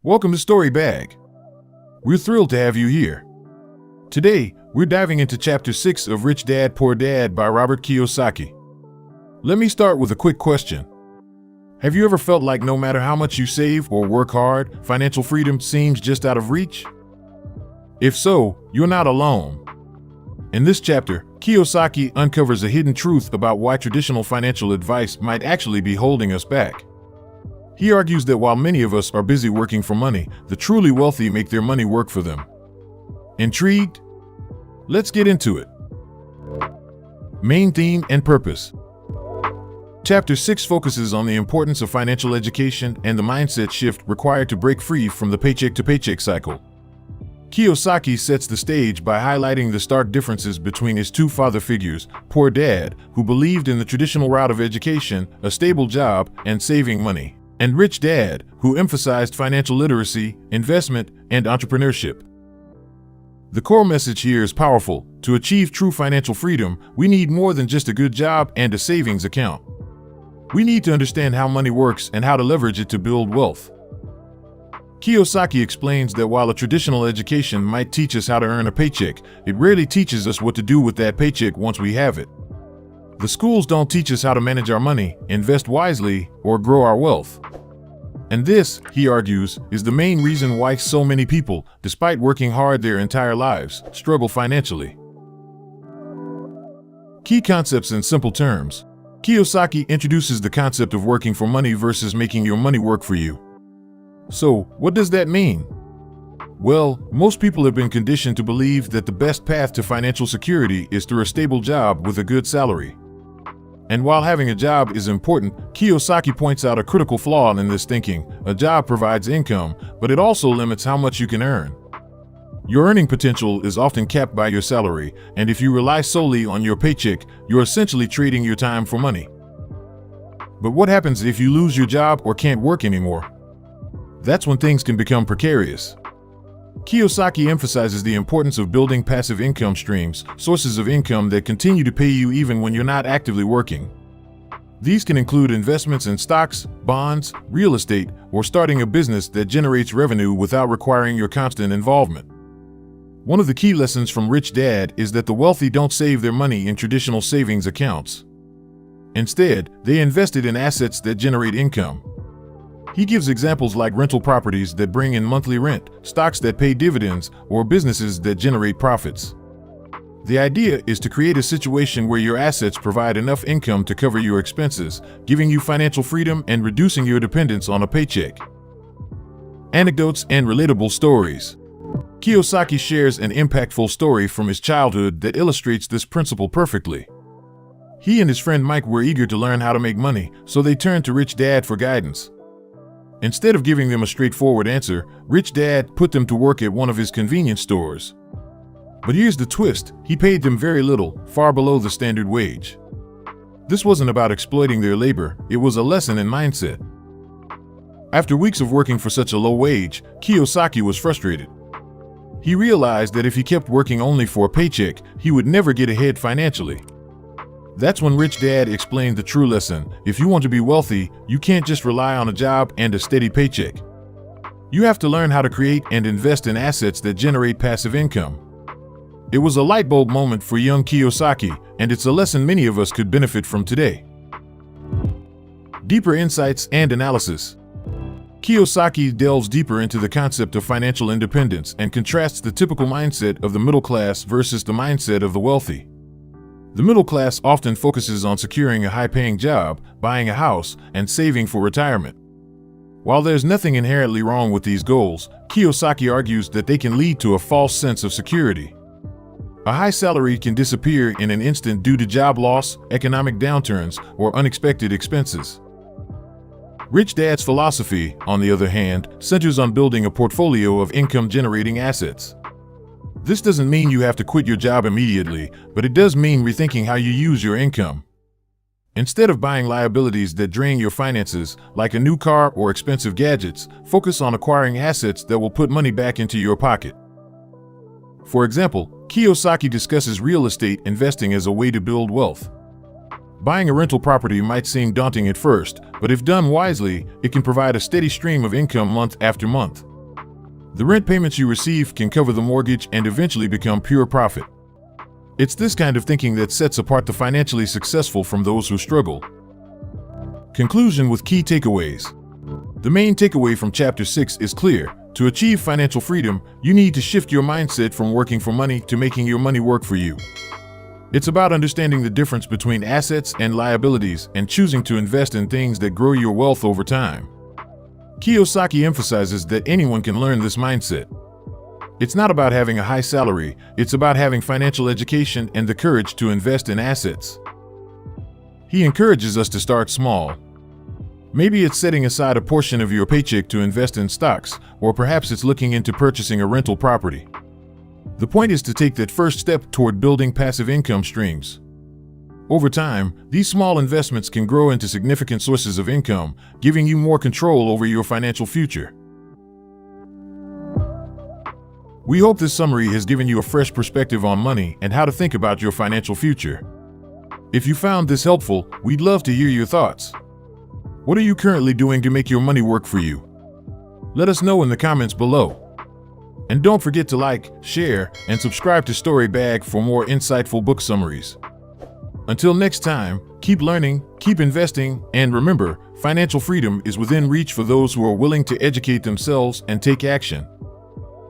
Welcome to Story Bag. We're thrilled to have you here. Today, we're diving into Chapter 6 of Rich Dad, Poor Dad by Robert Kiyosaki. Let me start with a quick question. Have you ever felt like no matter how much you save or work hard, financial freedom seems just out of reach? If so, you're not alone. In this chapter, Kiyosaki uncovers a hidden truth about why traditional financial advice might actually be holding us back. He argues that while many of us are busy working for money, the truly wealthy make their money work for them. Intrigued? Let's get into it. Main theme and purpose. Chapter 6 focuses on the importance of financial education and the mindset shift required to break free from the paycheck-to-paycheck cycle. Kiyosaki sets the stage by highlighting the stark differences between his two father figures, Poor Dad, who believed in the traditional route of education, a stable job, and saving money, and Rich Dad, who emphasized financial literacy, investment, and entrepreneurship. The core message here is powerful. To achieve true financial freedom, we need more than just a good job and a savings account. We need to understand how money works and how to leverage it to build wealth. Kiyosaki explains that while a traditional education might teach us how to earn a paycheck, it rarely teaches us what to do with that paycheck once we have it. The schools don't teach us how to manage our money, invest wisely, or grow our wealth. And this, he argues, is the main reason why so many people, despite working hard their entire lives, struggle financially. Key concepts in simple terms. Kiyosaki introduces the concept of working for money versus making your money work for you. So, what does that mean? Well, most people have been conditioned to believe that the best path to financial security is through a stable job with a good salary. And while having a job is important, Kiyosaki points out a critical flaw in this thinking. A job provides income, but it also limits how much you can earn. Your earning potential is often capped by your salary, and if you rely solely on your paycheck, you're essentially trading your time for money. But what happens if you lose your job or can't work anymore? That's when things can become precarious. Kiyosaki emphasizes the importance of building passive income streams, sources of income that continue to pay you even when you're not actively working. These can include investments in stocks, bonds, real estate, or starting a business that generates revenue without requiring your constant involvement. One of the key lessons from Rich Dad is that the wealthy don't save their money in traditional savings accounts. Instead, they invest it in assets that generate income. He gives examples like rental properties that bring in monthly rent, stocks that pay dividends, or businesses that generate profits. The idea is to create a situation where your assets provide enough income to cover your expenses, giving you financial freedom and reducing your dependence on a paycheck. Anecdotes and relatable stories. Kiyosaki shares an impactful story from his childhood that illustrates this principle perfectly. He and his friend Mike were eager to learn how to make money, so they turned to Rich Dad for guidance. Instead of giving them a straightforward answer, Rich Dad put them to work at one of his convenience stores. But here's the twist: he paid them very little, far below the standard wage. This wasn't about exploiting their labor, it was a lesson in mindset. After weeks of working for such a low wage, Kiyosaki was frustrated. He realized that if he kept working only for a paycheck, he would never get ahead financially. That's when Rich Dad explained the true lesson. If you want to be wealthy, you can't just rely on a job and a steady paycheck. You have to learn how to create and invest in assets that generate passive income. It was a light bulb moment for young Kiyosaki, and it's a lesson many of us could benefit from today. Deeper insights and analysis. Kiyosaki delves deeper into the concept of financial independence and contrasts the typical mindset of the middle class versus the mindset of the wealthy. The middle class often focuses on securing a high-paying job, buying a house, and saving for retirement. While there's nothing inherently wrong with these goals, Kiyosaki argues that they can lead to a false sense of security. A high salary can disappear in an instant due to job loss, economic downturns, or unexpected expenses. Rich Dad's philosophy, on the other hand, centers on building a portfolio of income-generating assets. This doesn't mean you have to quit your job immediately, but it does mean rethinking how you use your income. Instead of buying liabilities that drain your finances, like a new car or expensive gadgets, focus on acquiring assets that will put money back into your pocket. For example, Kiyosaki discusses real estate investing as a way to build wealth. Buying a rental property might seem daunting at first, but if done wisely, it can provide a steady stream of income month after month. The rent payments you receive can cover the mortgage and eventually become pure profit. It's this kind of thinking that sets apart the financially successful from those who struggle. Conclusion with key takeaways. The main takeaway from Chapter 6 is clear. To achieve financial freedom, you need to shift your mindset from working for money to making your money work for you. It's about understanding the difference between assets and liabilities and choosing to invest in things that grow your wealth over time. Kiyosaki emphasizes that anyone can learn this mindset. It's not about having a high salary, it's about having financial education and the courage to invest in assets. He encourages us to start small. Maybe it's setting aside a portion of your paycheck to invest in stocks, or perhaps it's looking into purchasing a rental property. The point is to take that first step toward building passive income streams. Over time, these small investments can grow into significant sources of income, giving you more control over your financial future. We hope this summary has given you a fresh perspective on money and how to think about your financial future. If you found this helpful, we'd love to hear your thoughts. What are you currently doing to make your money work for you? Let us know in the comments below. And don't forget to like, share, and subscribe to Storybag for more insightful book summaries. Until next time, keep learning, keep investing, and remember, financial freedom is within reach for those who are willing to educate themselves and take action.